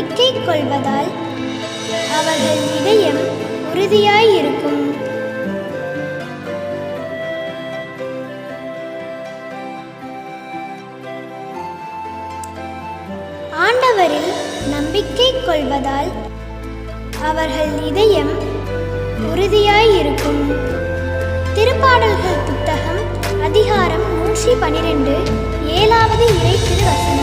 நம்பிக்கை கொள்வதால் அவர்கள் இதயம் உறுதியாயிருக்கும். ஆண்டவரில் நம்பிக்கை கொள்வதால் அவர்கள் இதயம் உறுதியாயிருக்கும். திருப்பாடல்கள் புத்தகம் அதிகாரம் 112 7வது இறை திருவசனம்.